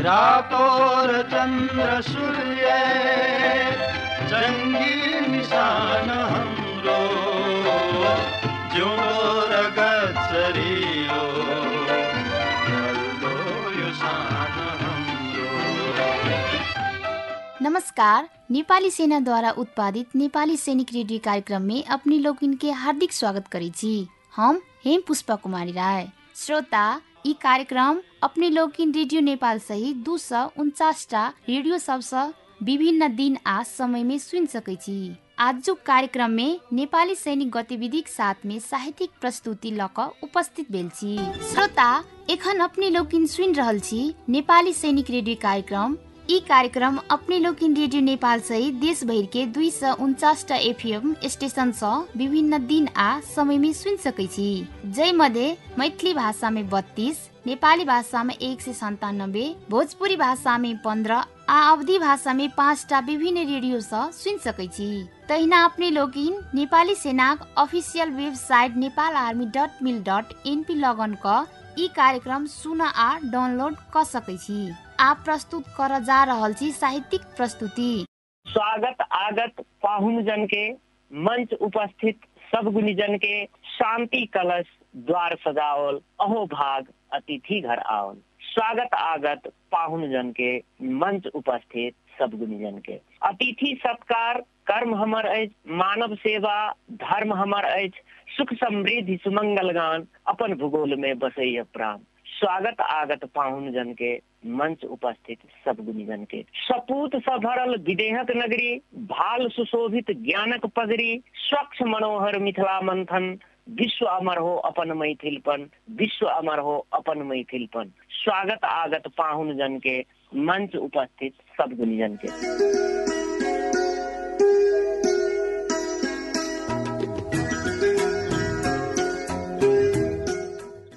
रातों र चन्द्र सूर्य जङ्गी निशान हाम्रो जिउँदो र गच्छरियो ढल्दो यो सान हाम्रो। नमस्कार, नेपाली सेना द्वारा उत्पादित नेपाली सैनिक रेडियो कार्यक्रम में अपनी लोग इनके हार्दिक स्वागत करी छी। हम हेम पुष्पा कुमारी राय। श्रोता, ई कार्यक्रम अपने लोग इन रेडियो नेपाल सहित 249 रेडियो सबसे विभिन्न दिन आ समय में सुन सकै छी। आजु कार्यक्रम में नेपाली सैनिक गतिविधि के साथ में साहित्यिक प्रस्तुति लक उपस्थित भेल छी। श्रोता, एखन अपने लोग इन सुन रहल छी नेपाली सैनिक रेडियो कार्यक्रम। ई कार्यक्रम अपने लोग इन रेडियो नेपाल सहित देश भर के 249 एफएम स्टेशन से विभिन्न दिन आ समय में सुन सकै छी। जय मध्य मैथिली भाषा में 32, नेपाली भाषा में 197, भोजपुरी भाषा में 15 आ अवधी भाषा में 5 विभिन्न रेडियो से सुन सकै छी। तहिना अपने लोग इन नेपाली सेना ऑफिशियल वेबसाइट nepal.army.mil.np लगन क ई कार्यक्रम सुन आ डाउनलोड कर सकै छी। आप प्रस्तुत कर जा रहल छी साहित्यिक प्रस्तुति। स्वागत आगत पाहुन जन के, मंच उपस्थित सब गुणीजन के, शांति कलश द्वार सजाओल, अहो भाग अतिथि घर आओल। स्वागत आगत पाहुन जन के, मंच उपस्थित सब गुणीजन के। अतिथि सत्कार कर्म हमर अछि, मानव सेवा धर्म हमर अछि। सुख समृद्धि सुमंगल गान अपन भूगोल में बसैय प्राण। स्वागत आगत पाहुन जन के, मंच उपस्थित सब गुणीजन के। सपूत स भरल विदेहक नगरी, भाल सुशोभित ज्ञानक पगरी। स्वच्छ मनोहर मिथिला मंथन, विश्व अमर हो अपन मैथिलपन, विश्व अमर हो अपन मैथिलपन। स्वागत आगत पाहुन जन के, मंच उपस्थित सब गुणीजन के।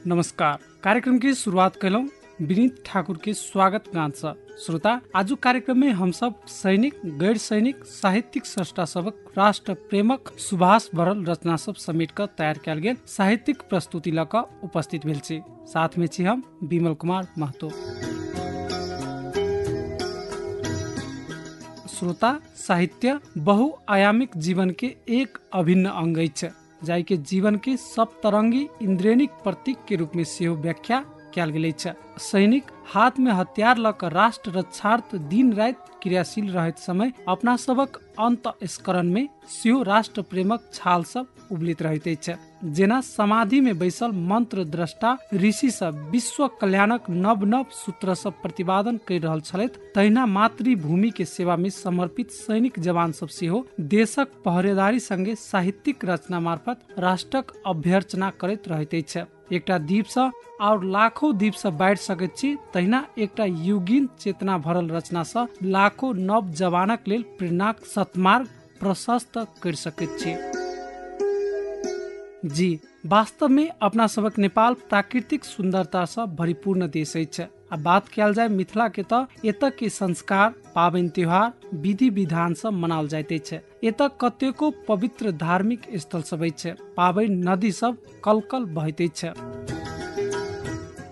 नमस्कार, कार्यक्रम की शुरुआत कैलौं विनीत ठाकुर के स्वागत गान से। श्रोता, आजु कार्यक्रम में हम सब सैनिक, गैर सैनिक, साहित्यिक स्रष्टा सबक, राष्ट्र प्रेमक सुभाष भरल रचना सब समेट कर तैयार कयल गेल साहित्यिक प्रस्तुति लक उपस्थित भेल छी। साथ में छी हम विमल कुमार महतो। श्रोता, साहित्य बहुआयामिक जीवन के एक अभिन्न अंग अछि, जाहि के जीवन के सब तरंगी इंद्रेनिक प्रतीक के रूप में सेहो व्याख्या कयल गेल अछि। सैनिक हाथ में हथियार ल कर राष्ट्र रक्षार्थ दिन रात क्रियाशील रहैत समय अपना सबक अंतस्करण में सेहो राष्ट्र प्रेमक छाल सब उबलित रहैत अछि। जेना समाधि में बैसल मंत्र द्रष्टा ऋषि सब विश्व कल्याणक नव नव सूत्र सब प्रतिपादन कर रहल छलैथ, तहिना मातृभूमि के सेवा में समर्पित सैनिक जवान सब सेहो देशक पहरेदारी संगे साहित्यिक रचना मार्फत राष्ट्रक अभ्यर्चना करैत रहैत अछि। एकटा दीप से और लाखों दीप से बाढ़ सकैत छी, तहिना एकटा युगीन चेतना भरल रचना से लाखों नव जवानक लेल प्रेरणाक सतमार्ग प्रशस्त कर सकैत छी। जी, वास्तव में अपना सबक नेपाल प्राकृतिक सुंदरता से भरपूर्ण देश अछि। आ बात कयल जाय मिथिला के तो एतऽ के संस्कार, पाबनि त्योहार, विधि विधान सब मनाओल जाइत अछि। एतऽ कतेको पवित्र धार्मिक स्थल सब अछि, पाबनि नदी सब कलकल बहैत अछि।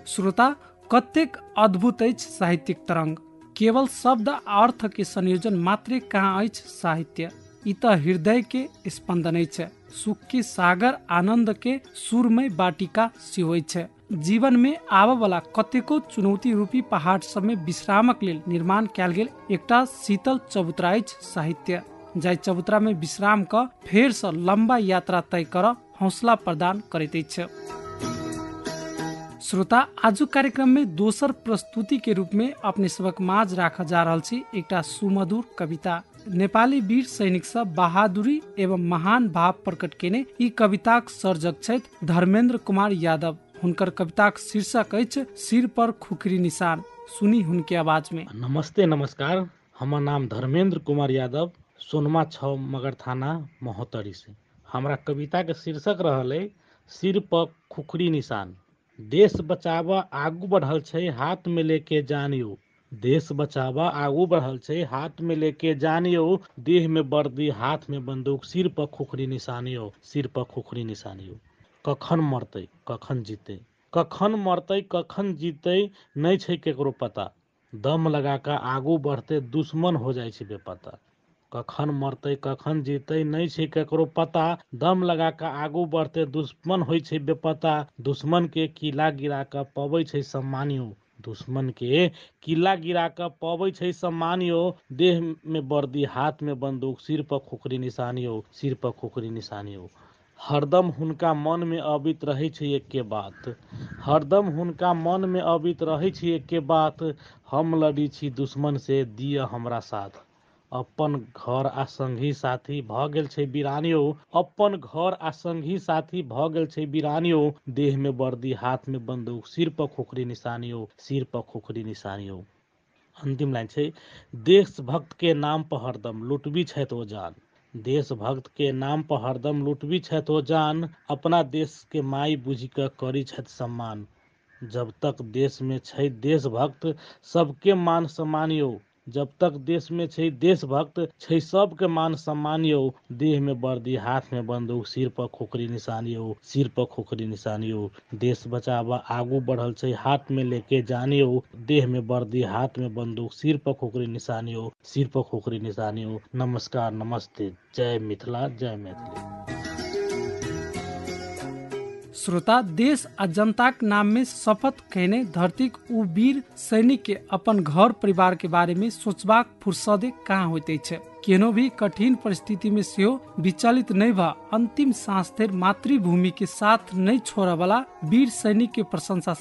श्रोता, कतेक अद्भुत अछि साहित्यिक तरंग। केवल शब्द आ अर्थ के संयोजन मात्रे कहाँ अछि साहित्य। ई तऽ हृदय के स्पंदन अछि, सुख के सागर, आनंद के सुरमय बाटिका सेहो अछि। जीवन में आबऽ वाला कतेको चुनौती रूपी पहाड़ सब में विश्रामक लेल निर्माण कयल गेल एकटा शीतल चबूतरा अछि साहित्य, जाहि चबूतरा में विश्राम क फेर से लंबा यात्रा तय कर हौसला प्रदान करैत अछि। श्रोता, आजु कार्यक्रम में दोसर प्रस्तुति के रूप में अपने सबक माज राखा जा रहल छी एकटा सुमधुर कविता। नेपाली वीर सैनिक सब बहादुरी एवं महान भाव प्रकट केने ई कविताक सर्जक छथि धर्मेंद्र कुमार यादव। हुनकर कविताक शीर्षक अछि सिर पर खुखरी निशान। सुनी हुनके आवाज में। नमस्ते नमस्कार, हमर नाम धर्मेंद्र कुमार यादव, सोनमा 6 मगर थाना महोत्तरी से। हमरा कविता के शीर्षक रहल है सिर पर खुखरी निशान। देश बचावा आगू बढ़ल छै, हाथ में लेके जानियो। देश बचावा आगू बढ़ल छै, हाथ में लेके जानियो। देह में वर्दी, हाथ में बंदूक, सिर पर खुखरी निशानियो, सिर पर खुखरी निशानियो। कखन मरतै कखन जीतै, कखन मरतै कखन जीतै, नहीं छै केकरो पता। दम लगा कऽ आगू बढ़ते दुश्मन हो जाइ छै बेपता। कखन मरतै कखन जीतै नहि छै ककरो पता, दम लगा कऽ आगू बढ़ते दुश्मन होइ छै बेपता। दुश्मन के किला गिरा कऽ पबै छै सम्मान यौ, दुश्मन के किला गिरा कऽ पबै छै सम्मान यौ। देह में वर्दी हाथ में बंदूक, सिर पर खुखरी निशान यौ, सिर पर खुखरी निशान यौ। हरदम हुनका मन में अबित रहै छै एके बात, हरदम हुनका मन में अबित रहै छै एके बात, हम लड़ी छी दुश्मन से दिअ हमरा साथ। अपन घर आ संगी साथी भऽ गेल छै वीरान यौ, अपन घर आ संगी साथी भऽ गेल छै वीरान यौ। देह में वर्दी हाथ में बंदूक, सिर पर खुखरी निशान यौ, सिर पर खुखरी निशान यौ। अंतिम लाइन छै, देशभक्त के नाम पर हरदम लुटबी छथि ओ जान, देशभक्त के नाम पर हरदम लुटबी छथि ओ जान। अपना देश के माई बुझि कऽ करै छथि सम्मान, जब तक देश में छै देशभक्त सबके मान सम्मान यौ। जब तक देश में छै देशभक्त छै सबके मान सम्मान यौ। देह में वर्दी हाथ में बंदूक, सिर पर खुखरी निशान यौ, सिर पर खुखरी निशान यौ। देश बचावा आगू बढ़ल छै हाथ में लेके जान यौ। देह में वर्दी हाथ में बंदूक, सिर पर खुखरी निशान यौ, सिर पर खुखरी निशान यौ। नमस्कार नमस्ते, जय मिथिला जय मैथिली। श्रोता, देश आ जनताक नाम में शपथ कहने धरतीक उ वीर सैनिक के अपन घर परिवार के बारे में सोचबाक फुर्सदे कहाँ होते छै। केनो भी कठिन परिस्थिति में सेहो विचलित नहीं भा अंतिम सांस धरि मातृभूमि के साथ नहीं छोड़े वाला वीर सैनिक के प्रशंसा